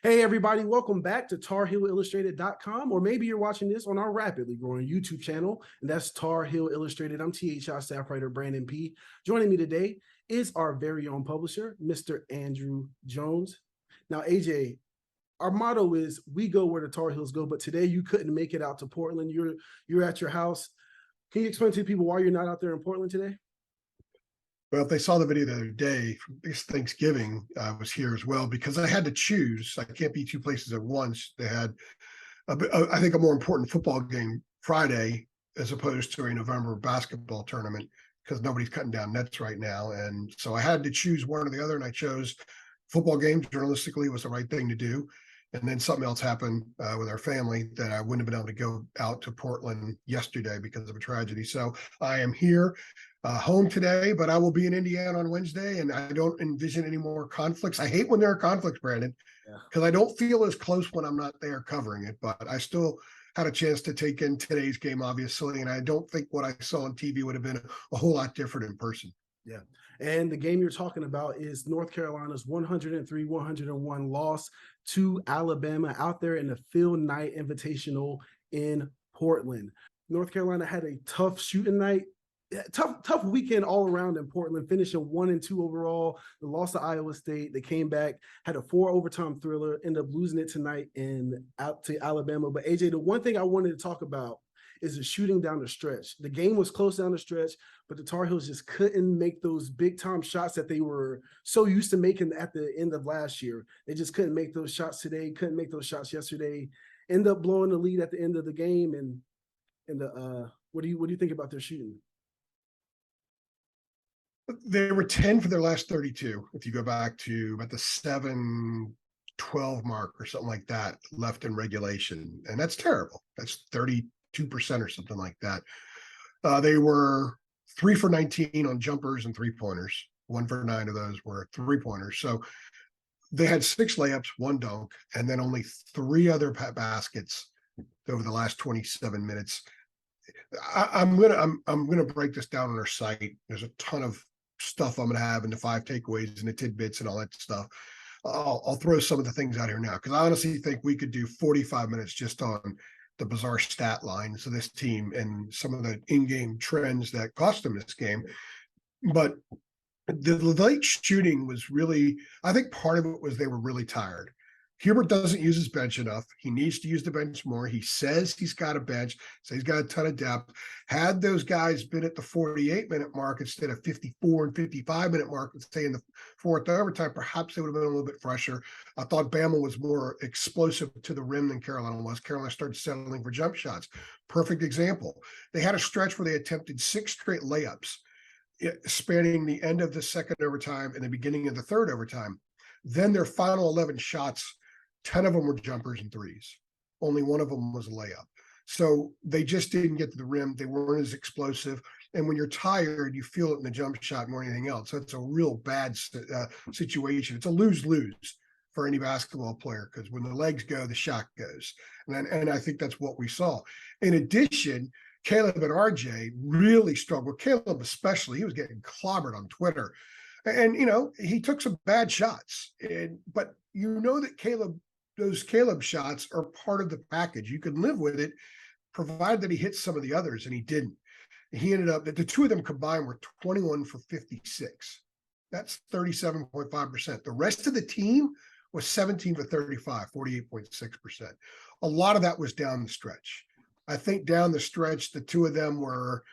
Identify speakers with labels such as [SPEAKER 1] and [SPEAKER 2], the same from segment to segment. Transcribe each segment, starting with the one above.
[SPEAKER 1] Hey, everybody, welcome back to TarHeelIllustrated.com, or maybe you're watching this on our rapidly growing YouTube channel, and that's Tar Heel Illustrated. I'm THI staff writer Brandon P. Joining me today is our very own publisher, Mr. Andrew Jones. Now, AJ, our motto is we go where the Tar Heels go, but today you couldn't make it out to Portland. You're at your house. Can you explain to people why you're not out there in Portland today?
[SPEAKER 2] Well, if they saw the video the other day, this Thanksgiving, I was here as well because I had to choose. I can't be two places at once. They had, I think, a more important football game Friday as opposed to a November basketball tournament because nobody's cutting down nets right now. And so I had to choose one or the other, and I chose football game. Journalistically, was the right thing to do. And then something else happened with our family that I wouldn't have been able to go out to Portland yesterday because of a tragedy. So I am here home today, but I will be in Indiana on Wednesday, and I don't envision any more conflicts. I hate when there are conflicts, Brandon, because I don't feel as close when I'm not there covering it, but I still had a chance to take in today's game, obviously, and I don't think what I saw on TV would have been a whole lot different in person.
[SPEAKER 1] Yeah. And the game you're talking about is North Carolina's 103-101 loss to Alabama out there in the Phil Knight Invitational in Portland. North Carolina had a tough shooting night. Tough weekend all around in Portland, finishing 1-2 overall. The loss to Iowa State. They came back, had a 4 overtime thriller, ended up losing it tonight out to Alabama. But AJ, the one thing I wanted to talk about is the shooting down the stretch. The game was close down the stretch, but the Tar Heels just couldn't make those big time shots that they were so used to making at the end of last year. They just couldn't make those shots today, couldn't make those shots yesterday. End up blowing the lead at the end of the game. And what do you think about their shooting?
[SPEAKER 2] They were 10 for their last 32. If you go back to about the 7-12 mark or something like that left in regulation, and that's terrible. That's 32% or something like that. They were 3 for 19 on jumpers and 3-pointers. 1 for 9 of those were 3-pointers. So they had 6 layups, 1 dunk, and then only 3 other baskets over the last 27 minutes. I'm gonna break this down on our site. There's a ton of stuff I'm gonna have in the 5 takeaways and the tidbits and all that stuff. I'll throw some of the things out here now because I honestly think we could do 45 minutes just on the bizarre stat lines of this team and some of the in-game trends that cost them this game. But the late shooting was really, I think part of it was they were really tired. Hubert doesn't use his bench enough. He needs to use the bench more. He says he's got a bench, so he's got a ton of depth. Had those guys been at the 48-minute mark instead of 54 and 55-minute mark, let's say in the 4th overtime, perhaps they would have been a little bit fresher. I thought Bama was more explosive to the rim than Carolina was. Carolina started settling for jump shots. Perfect example. They had a stretch where they attempted 6 straight layups, spanning the end of the 2nd overtime and the beginning of the 3rd overtime. Then their final 11 shots, 10 of them were jumpers and threes. Only 1 of them was a layup. So they just didn't get to the rim. They weren't as explosive. And when you're tired, you feel it in the jump shot more than anything else. So it's a real bad situation. It's a lose-lose for any basketball player because when the legs go, the shot goes. And I think that's what we saw. In addition, Caleb and RJ really struggled. Caleb especially, he was getting clobbered on Twitter. And, he took some bad shots. But you know that those Caleb shots are part of the package. You can live with it, provided that he hits some of the others, and he didn't. He ended up, the 2 of them combined were 21 for 56. That's 37.5%. The rest of the team was 17 for 35, 48.6%. A lot of that was down the stretch. I think down the stretch, the 2 of them were,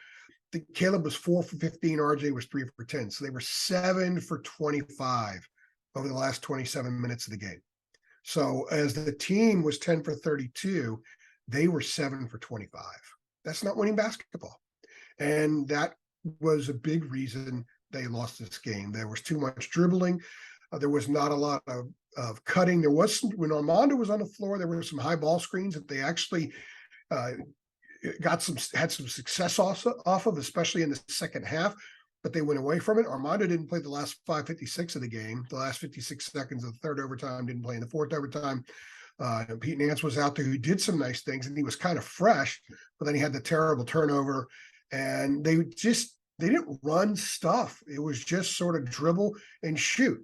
[SPEAKER 2] Caleb was 4 for 15, RJ was 3 for 10. So they were 7 for 25 over the last 27 minutes of the game. So as the team was 10 for 32, they were 7 for 25. That's not winning basketball. And that was a big reason they lost this game. There was too much dribbling. There was not a lot of cutting. There was when Armando was on the floor, there were some high ball screens that they actually had some success off of, especially in the second half, but they went away from it. Armando didn't play the last 5:56 of the game. The last 56 seconds of the 3rd overtime, didn't play in the 4th overtime. Pete Nance was out there who did some nice things, and he was kind of fresh, but then he had the terrible turnover, and they didn't run stuff. It was just sort of dribble and shoot.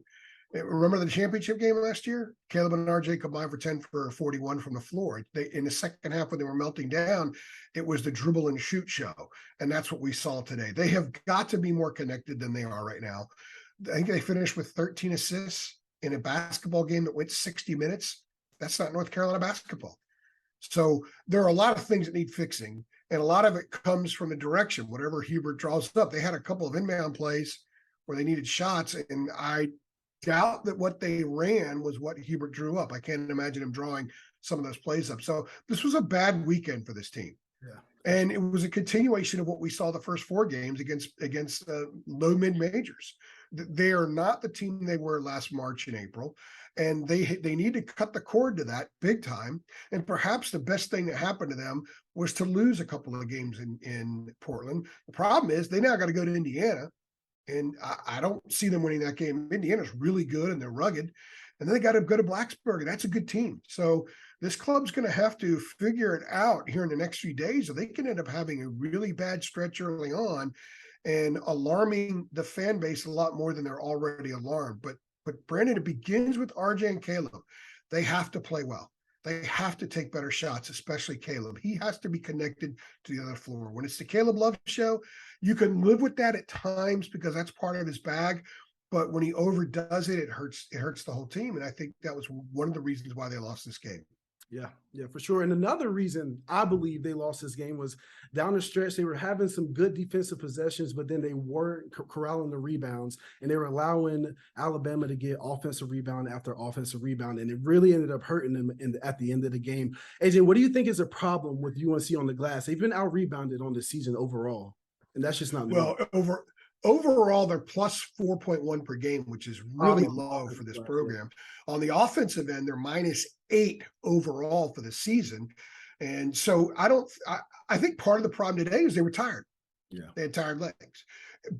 [SPEAKER 2] Remember the championship game last year? Caleb and RJ combined for 10 for 41 from the floor. They, in the second half, when they were melting down, it was the dribble and shoot show. And that's what we saw today. They have got to be more connected than they are right now. I think they finished with 13 assists in a basketball game that went 60 minutes. That's not North Carolina basketball. So there are a lot of things that need fixing. And a lot of it comes from the direction, whatever Hubert draws up. They had a couple of inbound plays where they needed shots. And I doubt that what they ran was what Hubert drew up. I can't imagine him drawing some of those plays up. So this was a bad weekend for this team.
[SPEAKER 1] Yeah.
[SPEAKER 2] And it was a continuation of what we saw the first 4 games against low mid majors. They are not the team they were last March and April, and they need to cut the cord to that big time. And perhaps the best thing that happened to them was to lose a couple of games in Portland. The problem is they now got to go to Indiana, and I don't see them winning that game. Indiana's really good and they're rugged, and then they got to go to Blacksburg, and that's a good team. So this club's going to have to figure it out here in the next few days, or they can end up having a really bad stretch early on and alarming the fan base a lot more than they're already alarmed. But Brandon, it begins with RJ and Caleb. They have to play well. They have to take better shots, especially Caleb. He has to be connected to the other floor. When it's the Caleb Love show, you can live with that at times because that's part of his bag. But when he overdoes it, it hurts the whole team. And I think that was one of the reasons why they lost this game.
[SPEAKER 1] Yeah, for sure. And another reason I believe they lost this game was down the stretch. They were having some good defensive possessions, but then they weren't corralling the rebounds, and they were allowing Alabama to get offensive rebound after offensive rebound. And it really ended up hurting them at the end of the game. AJ, what do you think is a problem with UNC on the glass? They've been out-rebounded on the season overall, and that's just not
[SPEAKER 2] well overall, they're plus 4.1 per game, which is really low for this program. On the offensive end, they're -8 overall for the season. And so I think part of the problem today is they were tired.
[SPEAKER 1] Yeah.
[SPEAKER 2] They had tired legs.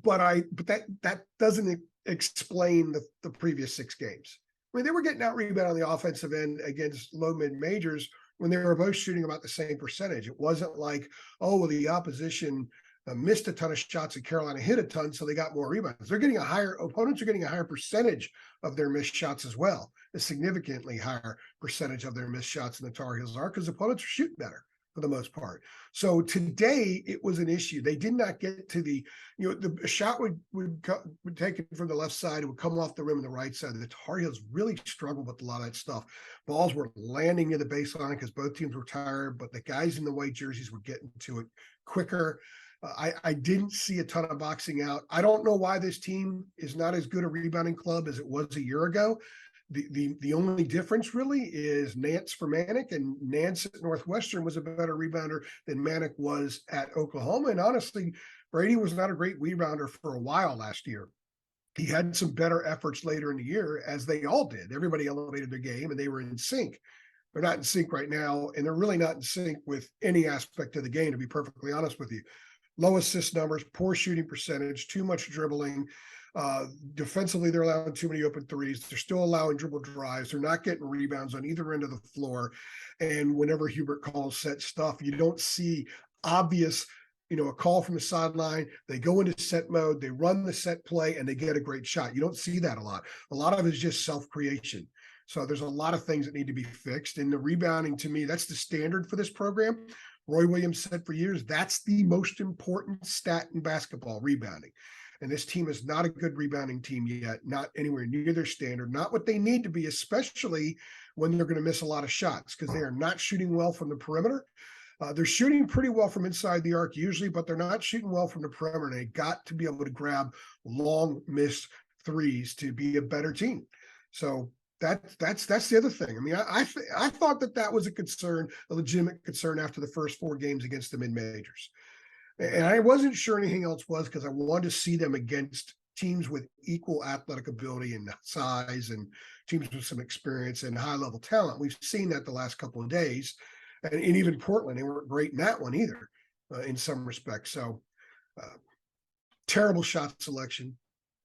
[SPEAKER 2] But that doesn't explain the previous 6 games. I mean, they were getting out rebounded on the offensive end against low mid majors when they were both shooting about the same percentage. It wasn't like, oh, well, the opposition missed a ton of shots and Carolina hit a ton, so they got more rebounds. Opponents are getting a higher percentage of their missed shots as well, a significantly higher percentage of their missed shots than the Tar Heels are, because opponents are shooting better for the most part. So today it was an issue. They did not get to the shot would take it from the left side. It would come off the rim on the right side. The Tar Heels really struggled with a lot of that stuff. Balls were landing near the baseline because both teams were tired, but the guys in the white jerseys were getting to it quicker. I didn't see a ton of boxing out. I don't know why this team is not as good a rebounding club as it was a year ago. The only difference really is Nance for Manic, and Nance at Northwestern was a better rebounder than Manic was at Oklahoma. And honestly, Brady was not a great rebounder for a while last year. He had some better efforts later in the year, as they all did. Everybody elevated their game, and they were in sync. They're not in sync right now, and they're really not in sync with any aspect of the game, to be perfectly honest with you. Low assist numbers, poor shooting percentage, too much dribbling. Defensively, they're allowing too many open threes. They're still allowing dribble drives. They're not getting rebounds on either end of the floor. And whenever Hubert calls set stuff, you don't see obvious, a call from the sideline. They go into set mode, they run the set play, and they get a great shot. You don't see that a lot. A lot of it is just self-creation. So there's a lot of things that need to be fixed. And the rebounding, to me, that's the standard for this program. Roy Williams said for years, that's the most important stat in basketball, rebounding. And this team is not a good rebounding team yet, not anywhere near their standard, not what they need to be, especially when they're going to miss a lot of shots, because they are not shooting well from the perimeter. They're shooting pretty well from inside the arc usually, but they're not shooting well from the perimeter. And they got to be able to grab long missed threes to be a better team. So that's the other thing. I mean, I thought that was a legitimate concern after the first 4 games against the mid-majors. And I wasn't sure anything else was, because I wanted to see them against teams with equal athletic ability and size, and teams with some experience and high-level talent. We've seen that the last couple of days. And even Portland, they weren't great in that one either, in some respects. So terrible shot selection,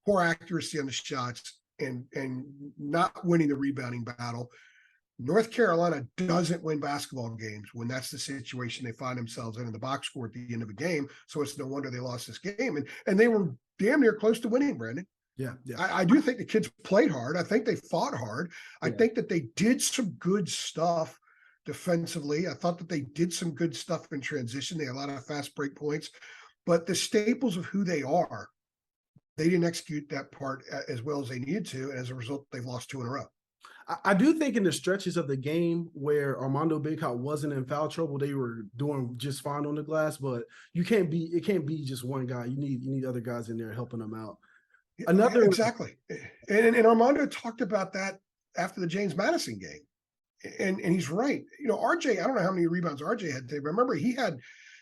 [SPEAKER 2] poor accuracy on the shots, and not winning the rebounding battle. North Carolina doesn't win basketball games when that's the situation they find themselves in the box score at the end of a game. So it's no wonder they lost this game. And they were damn near close to winning, Brandon.
[SPEAKER 1] Yeah, yeah,
[SPEAKER 2] I do think the kids played hard. I think they fought hard. I
[SPEAKER 1] yeah.
[SPEAKER 2] think that they did some good stuff defensively. I thought that they did some good stuff in transition. They had a lot of fast break points, but the staples of who they are, they didn't execute that part as well as they needed to. And as a result, they've lost 2 in a row.
[SPEAKER 1] I do think in the stretches of the game where Armando Bacot wasn't in foul trouble, they were doing just fine on the glass. But it can't be just one guy. You need other guys in there helping them out. Another
[SPEAKER 2] Exactly. And Armando talked about that after the James Madison game. And he's right. You know, RJ, I don't know how many rebounds RJ had today, but remember he had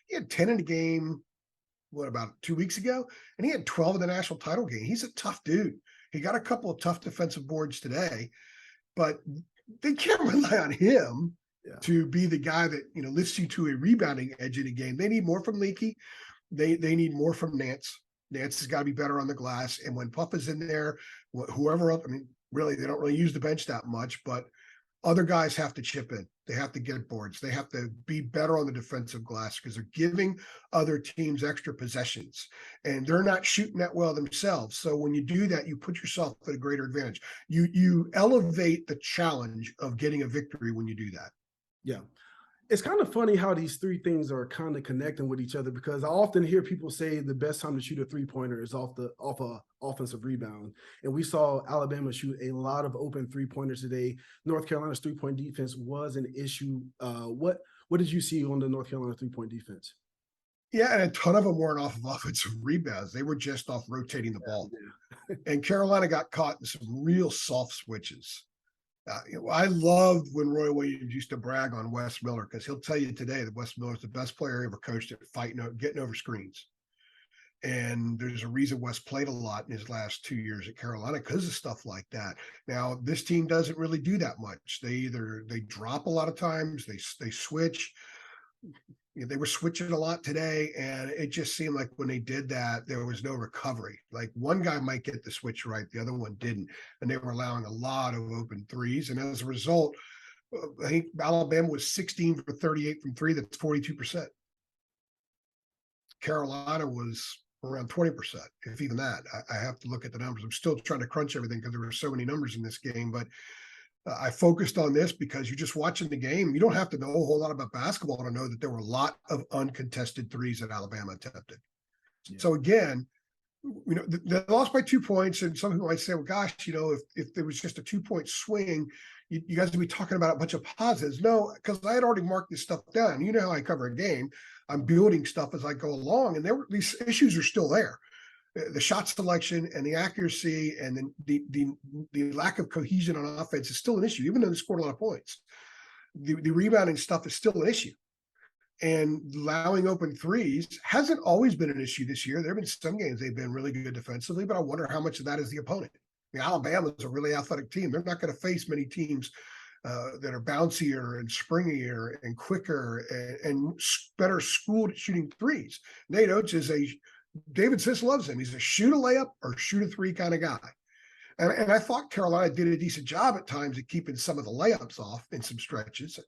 [SPEAKER 2] 10 in the game, what, about 2 weeks ago? And he had 12 in the national title game. He's a tough dude. He got a couple of tough defensive boards today, but they can't rely on him to be the guy that, you know, lifts you to a rebounding edge in a game. They need more from Leaky. They need more from Nance. Nance has got to be better on the glass. And when Puff is in there, whoever else, I mean, really, they don't really use the bench that much, but other guys have to chip in. They have to get boards. They have to be better on the defensive glass because they're giving other teams extra possessions and they're not shooting that well themselves. So when you do that, you put yourself at a greater advantage. You elevate the challenge of getting a victory when you do that.
[SPEAKER 1] Yeah. It's kind of funny how these three things are kind of connecting with each other because I often hear people say the best time to shoot a three-pointer is off a offensive rebound. And we saw Alabama shoot a lot of open three-pointers today. North Carolina's three-point defense was an issue. What did you see on the North Carolina three-point defense?
[SPEAKER 2] Yeah, and a ton of them weren't off of offensive rebounds. They were just off rotating the ball. And Carolina got caught in some real soft switches. I loved when Roy Williams used to brag on Wes Miller because he'll tell you today that Wes Miller is the best player he ever coached at getting over screens. And there's a reason Wes played a lot in his last 2 years at Carolina because of stuff like that. Now, this team doesn't really do that much. They drop a lot of times, they switch. They were switching a lot today, and it just seemed like when they did that, there was no recovery. Like one guy might get the switch right, the other one didn't, and they were allowing a lot of open threes. And as a result, I think Alabama was 16 for 38 from three. That's 42%. Carolina was around 20%, if even that. I have to look at the numbers. I'm still trying to crunch everything because there were so many numbers in this game, but I focused on this because you're just watching the game. You don't have to know a whole lot about basketball to know that there were a lot of uncontested threes that Alabama attempted. Yeah. So again, you know, they lost by 2 points, and some people might say, well, gosh, you know, if there was just a 2-point swing, you guys would be talking about a bunch of positives. No, because I had already marked this stuff down. You know how I cover a game. I'm building stuff as I go along, and these issues are still there. The shot selection and the accuracy and the lack of cohesion on offense is still an issue, even though they scored a lot of points. The rebounding stuff is still an issue. And allowing open threes hasn't always been an issue this year. There have been some games they've been really good defensively, but I wonder how much of that is the opponent. I mean, Alabama is a really athletic team. They're not going to face many teams that are bouncier and springier and quicker and better schooled at shooting threes. Nate Oates is David Siss loves him. He's a shoot a layup or shoot a three kind of guy. And I thought Carolina did a decent job at times at keeping some of the layups off in some stretches,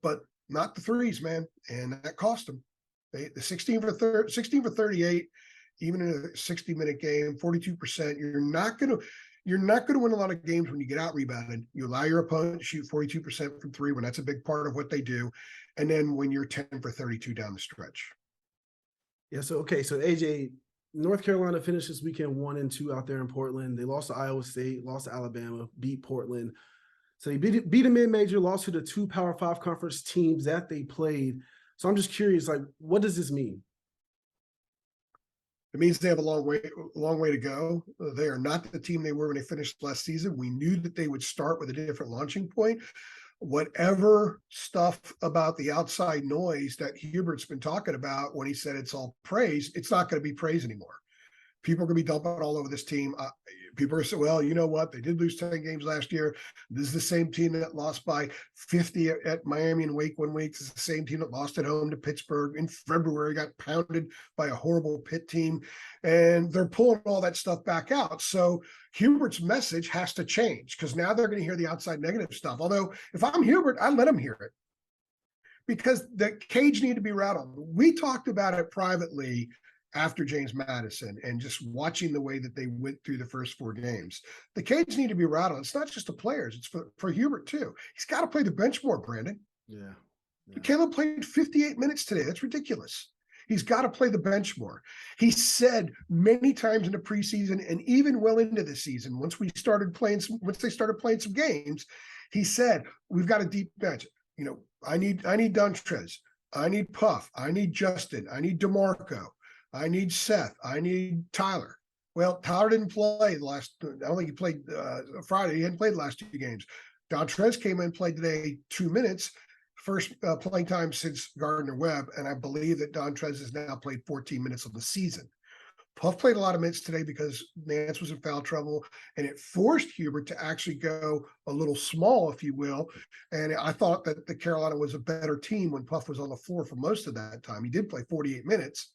[SPEAKER 2] but not the threes, man. And that cost them. The 16 for 38, even in a 60-minute game, 42%. You're not going to win a lot of games when you get out rebounded. You allow your opponent to shoot 42% from three when that's a big part of what they do. And then when you're 10 for 32 down the stretch.
[SPEAKER 1] Yeah, so AJ, North Carolina finished this weekend 1-2 out there in Portland. They lost to Iowa State, lost to Alabama, beat Portland. So they beat a mid-major, lost to the two Power 5 conference teams that they played. So I'm just curious, like, what does this mean?
[SPEAKER 2] It means they have a long way to go. They are not the team they were when they finished last season. We knew that they would start with a different launching point. Whatever stuff about the outside noise that Hubert's been talking about when he said it's all praise, it's not going to be praise anymore. People are going to be dumping all over this team. People are saying, well, you know what? They did lose 10 games last year. This is the same team that lost by 50 at Miami and Wake 1 week. It's the same team that lost at home to Pittsburgh in February, got pounded by a horrible Pitt team. And they're pulling all that stuff back out. So Hubert's message has to change because now they're going to hear the outside negative stuff. Although if I'm Hubert, I let them hear it because the cage need to be rattled. We talked about it privately after James Madison and just watching the way that they went through the first 4 games. The Canes need to be rattled. It's not just the players, it's for Hubert too. He's got to play the bench more, Brandon.
[SPEAKER 1] Yeah.
[SPEAKER 2] Caleb played 58 minutes today. That's ridiculous. He's got to play the bench more. He said many times in the preseason and even well into the season, once they started playing some games, he said, we've got a deep bench. You know, I need Dontrez. I need Puff. I need Justin. I need DeMarco. I need Seth. I need Tyler. Well, Tyler didn't play the last. I don't think he played Friday. He hadn't played the last 2 games. Dontrez came in and played today 2 minutes. First playing time since Gardner-Webb, and I believe that Dontrez has now played 14 minutes of the season. Puff played a lot of minutes today because Nance was in foul trouble, and it forced Hubert to actually go a little small, if you will. And I thought that the Carolina was a better team when Puff was on the floor for most of that time. He did play 48 minutes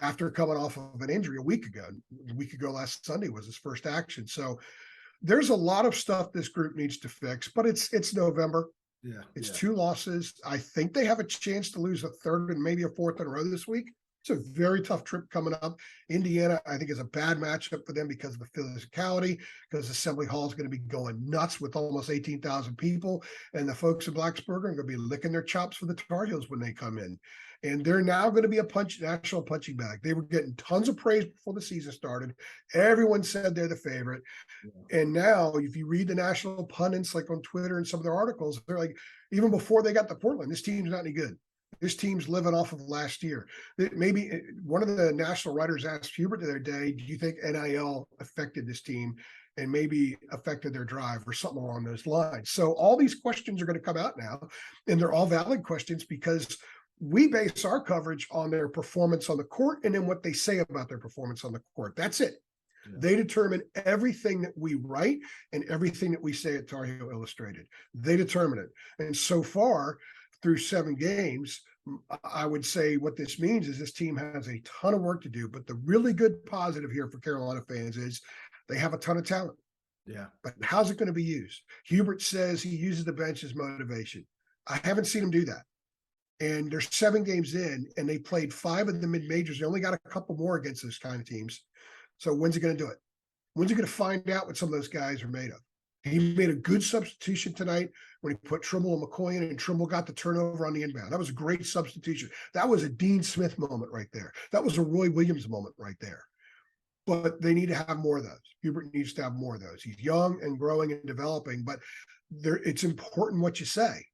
[SPEAKER 2] after coming off of an injury a week ago. A week ago last Sunday was his first action. So there's a lot of stuff this group needs to fix, but it's November.
[SPEAKER 1] Yeah.
[SPEAKER 2] It's 2 losses. I think they have a chance to lose a 3rd and maybe a 4th in a row this week. It's a very tough trip coming up. Indiana, I think, is a bad matchup for them because of the physicality, because Assembly Hall is going to be going nuts with almost 18,000 people. And the folks in Blacksburg are going to be licking their chops for the Tar Heels when they come in. And they're now going to be a national punching bag. They were getting tons of praise before the season started. Everyone said they're the favorite. Yeah. And now, if you read the national pundits, like on Twitter and some of their articles, they're like, even before they got to Portland, this team's not any good. This team's living off of last year. Maybe one of the national writers asked Hubert the other day, do you think NIL affected this team and maybe affected their drive or something along those lines? So all these questions are going to come out now, and they're all valid questions because we base our coverage on their performance on the court and then what they say about their performance on the court. That's it. Yeah. They determine everything that we write and everything that we say at Tar Heel Illustrated. They determine it. And so far, through 7 games, I would say what this means is this team has a ton of work to do. But the really good positive here for Carolina fans is they have a ton of talent.
[SPEAKER 1] Yeah.
[SPEAKER 2] But how's it going to be used? Hubert says he uses the bench as motivation. I haven't seen him do that. And they're 7 games in, and they played 5 of the mid-majors. They only got a couple more against those kind of teams. So when's he going to do it? When's he going to find out what some of those guys are made of? He made a good substitution tonight when he put Trimble and McCoy in, and Trimble got the turnover on the inbound. That was a great substitution. That was a Dean Smith moment right there. That was a Roy Williams moment right there. But they need to have more of those. Hubert needs to have more of those. He's young and growing and developing, but it's important what you say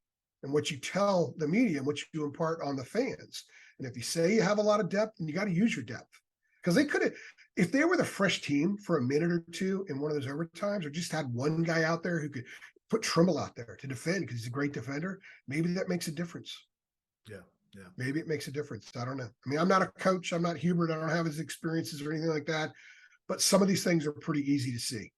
[SPEAKER 2] and what you tell the media and what you impart on the fans. And if you say you have a lot of depth, then you got to use your depth. Because they could have, if they were the fresh team for a minute or two in one of those overtimes, or just had one guy out there who could put Trimble out there to defend because he's a great defender, maybe that makes a difference.
[SPEAKER 1] Yeah.
[SPEAKER 2] Maybe it makes a difference. I don't know. I mean, I'm not a coach. I'm not Hubert. I don't have his experiences or anything like that. But some of these things are pretty easy to see.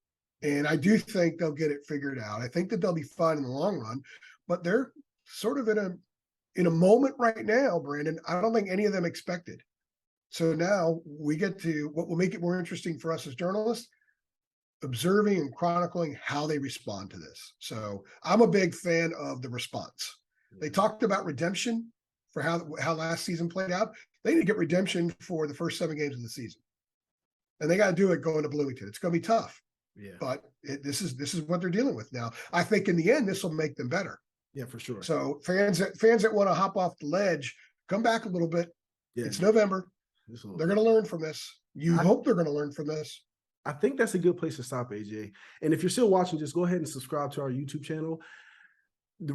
[SPEAKER 2] And I do think they'll get it figured out. I think that they'll be fine in the long run. But they're sort of in a moment right now, Brandon, I don't think any of them expected. So now we get to what will make it more interesting for us as journalists, observing and chronicling how they respond to this. So I'm a big fan of the response. They talked about redemption for how last season played out. They need to get redemption for the first 7 games of the season. And they got to do it going to Bloomington. It's going to be tough.
[SPEAKER 1] Yeah.
[SPEAKER 2] But this is what they're dealing with now. I think in the end, this will make them better.
[SPEAKER 1] Yeah, for sure.
[SPEAKER 2] So fans that want to hop off the ledge, come back a little bit. Yeah. It's November. They're going to learn from this. I hope they're going to learn from this.
[SPEAKER 1] I think that's a good place to stop, AJ. And if you're still watching, just go ahead and subscribe to our YouTube channel.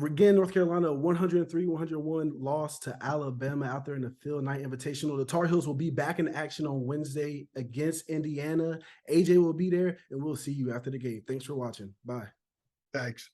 [SPEAKER 1] Again, North Carolina, 103-101 loss to Alabama out there in the Phil Knight Invitational. The Tar Heels will be back in action on Wednesday against Indiana. AJ will be there, and we'll see you after the game. Thanks for watching. Bye.
[SPEAKER 2] Thanks.